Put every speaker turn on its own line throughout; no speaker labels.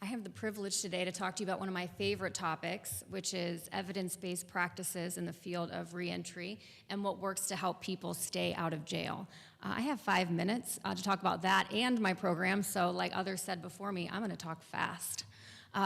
I have the privilege today to talk to you about one of my favorite topics, which is evidence-based practices in the field of reentry and what works to help people stay out of jail. I have 5 minutes to talk about that and my program, so like others said before me, I'm gonna talk fast.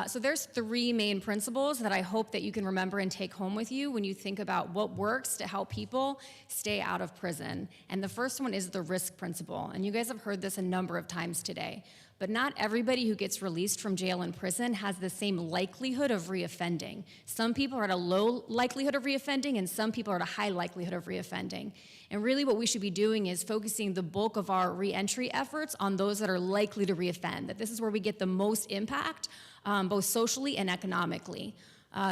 So there's 3 main principles that I hope that you can remember and take home with you when you think about what works to help people stay out of prison. And the first one is the risk principle. And you guys have heard this a number of times today. But not everybody who gets released from jail and prison has the same likelihood of reoffending. Some people are at a low likelihood of reoffending, and some people are at a high likelihood of reoffending. And really what we should be doing is focusing the bulk of our reentry efforts on those that are likely to reoffend, that this is where we get the most impact, both socially and economically.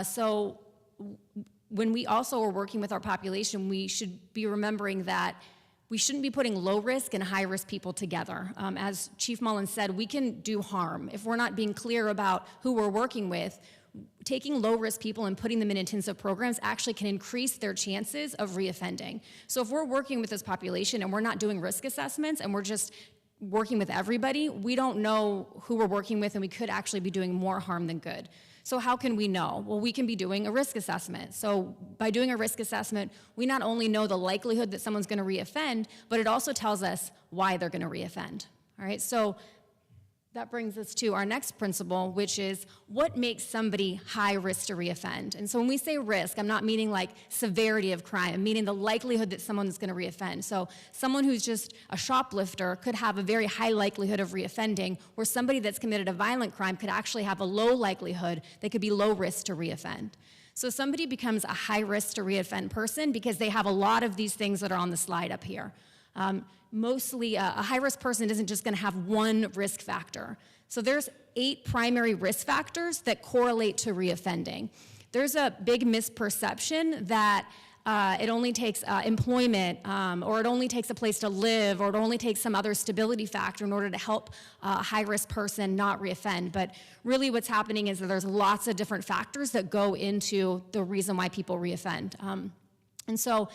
So when we also are working with our population, we should be remembering that we shouldn't be putting low risk and high risk people together. As Chief Mullins said, we can do harm. If we're not being clear about who we're working with, taking low risk people and putting them in intensive programs actually can increase their chances of reoffending. So if we're working with this population and we're not doing risk assessments and we're just working with everybody, we don't know who we're working with, and we could actually be doing more harm than good. So how can we know? Well, we can be doing a risk assessment. So by doing a risk assessment, we not only know the likelihood that someone's gonna reoffend, but it also tells us why they're gonna reoffend. All right, so that brings us to our next principle, which is what makes somebody high risk to reoffend. And so when we say risk, I'm not meaning like severity of crime, I'm meaning the likelihood that someone's gonna reoffend. So someone who's just a shoplifter could have a very high likelihood of reoffending, where somebody that's committed a violent crime could actually have a low likelihood, they could be low risk to reoffend. So somebody becomes a high risk to reoffend person because they have a lot of these things that are on the slide up here. Mostly a high-risk person isn't just gonna have one risk factor. So there's 8 primary risk factors that correlate to reoffending. There's a big misperception that it only takes employment, or it only takes a place to live, or it only takes some other stability factor in order to help a high-risk person not reoffend. But really what's happening is that there's lots of different factors that go into the reason why people reoffend. And so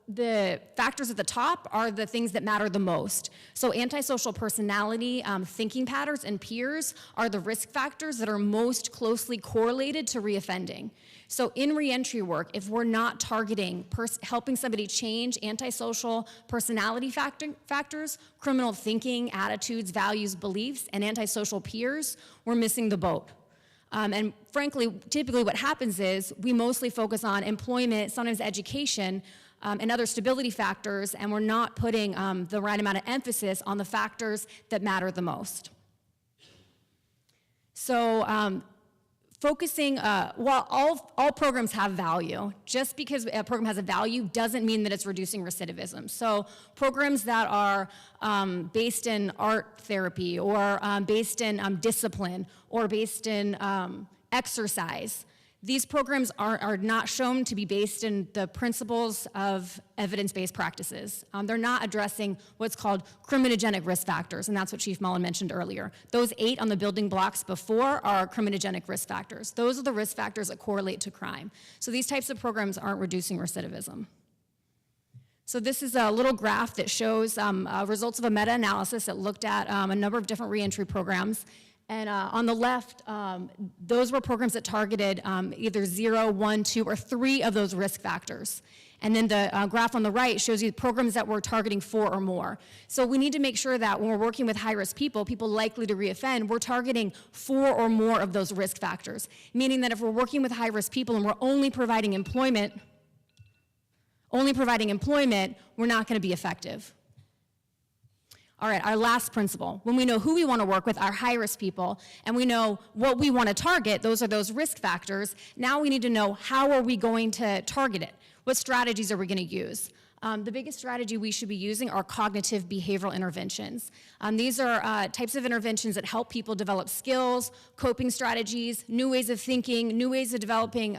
the factors at the top are the things that matter the most. So antisocial personality, thinking patterns, and peers are the risk factors that are most closely correlated to reoffending. So in reentry work, if we're not targeting helping somebody change antisocial personality factors, criminal thinking, attitudes, values, beliefs, and antisocial peers, we're missing the boat. And frankly, typically what happens is we mostly focus on employment, sometimes education, and other stability factors, and we're not putting the right amount of emphasis on the factors that matter the most. So focusing, while all programs have value, just because a program has a value doesn't mean that it's reducing recidivism. So programs that are based in art therapy, or based in discipline, or based in exercise, these programs are not shown to be based in the principles of evidence-based practices. They're not addressing what's called criminogenic risk factors, and that's what Chief Mullen mentioned earlier. Those 8 on the building blocks before are criminogenic risk factors. Those are the risk factors that correlate to crime. So these types of programs aren't reducing recidivism. So this is a little graph that shows results of a meta-analysis that looked at a number of different reentry programs. And on the left, those were programs that targeted either 0, 1, 2, or 3 of those risk factors. And then the graph on the right shows you programs that were targeting 4 or more. So we need to make sure that when we're working with high-risk people likely to reoffend, we're targeting 4 or more of those risk factors. Meaning that if we're working with high-risk people and we're only providing employment, we're not gonna be effective. All right, our last principle. When we know who we want to work with, our high-risk people, and we know what we want to target, those are those risk factors, now we need to know how are we going to target it? What strategies are we going to use? The biggest strategy we should be using are cognitive behavioral interventions. These are types of interventions that help people develop skills, coping strategies, new ways of thinking, new ways of developing,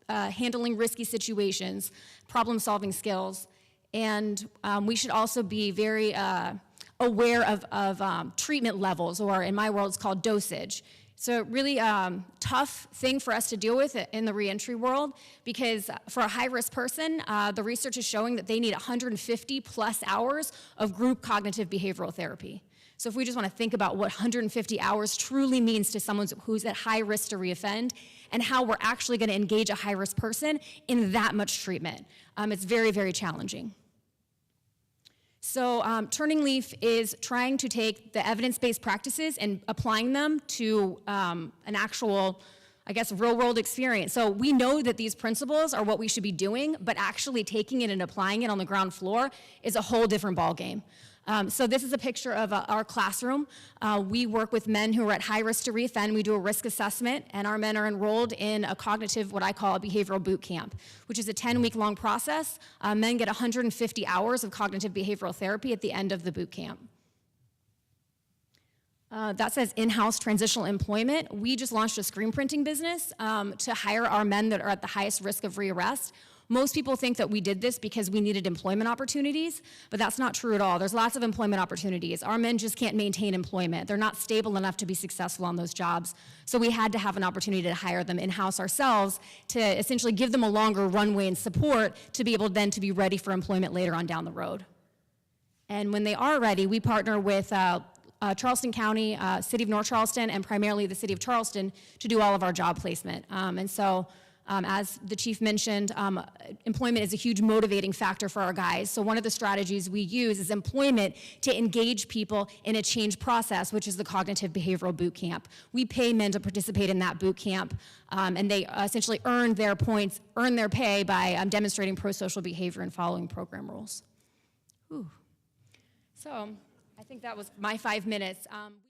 handling risky situations, problem-solving skills. And we should also be very aware of treatment levels, or in my world, it's called dosage. So really tough thing for us to deal with in the reentry world, because for a high-risk person, the research is showing that they need 150 plus hours of group cognitive behavioral therapy. So if we just want to think about what 150 hours truly means to someone who's at high risk to reoffend and how we're actually going to engage a high-risk person in that much treatment, it's very, very challenging. So Turning Leaf is trying to take the evidence-based practices and applying them to an actual, I guess, real-world experience. So we know that these principles are what we should be doing, but actually taking it and applying it on the ground floor is a whole different ballgame. So this is a picture of our classroom. We work with men who are at high risk to reoffend. We do a risk assessment, and our men are enrolled in a cognitive, what I call a behavioral boot camp, which is a 10-week-long process. Men get 150 hours of cognitive behavioral therapy at the end of the boot camp. That says in-house transitional employment. We just launched a screen printing business to hire our men that are at the highest risk of rearrest. Most people think that we did this because we needed employment opportunities, but that's not true at all. There's lots of employment opportunities. Our men just can't maintain employment. They're not stable enough to be successful on those jobs. So we had to have an opportunity to hire them in-house ourselves to essentially give them a longer runway and support to be able then to be ready for employment later on down the road. And when they are ready, we partner with Charleston County, City of North Charleston, and primarily the City of Charleston to do all of our job placement. As the chief mentioned, employment is a huge motivating factor for our guys. So one of the strategies we use is employment to engage people in a change process, which is the cognitive behavioral boot camp. We pay men to participate in that boot camp, and they essentially earn their points, earn their pay by demonstrating pro-social behavior and following program rules. Whew. So I think that was my 5 minutes.